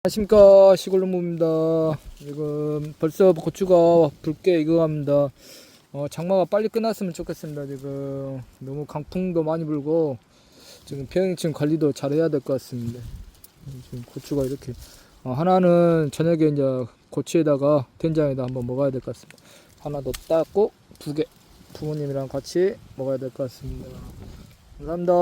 안녕하십니까, 시골농부입니다. 지금 벌써 고추가 붉게 익어갑니다. 장마가 빨리 끝났으면 좋겠습니다. 지금 너무 강풍도 많이 불고 지금 병해충 관리도 잘 해야 될 것 같습니다. 지금 고추가 이렇게 하나는 저녁에 이제 고추에다가 된장에다 한번 먹어야 될 것 같습니다. 하나 더 땄고 2개 부모님이랑 같이 먹어야 될 것 같습니다. 감사합니다.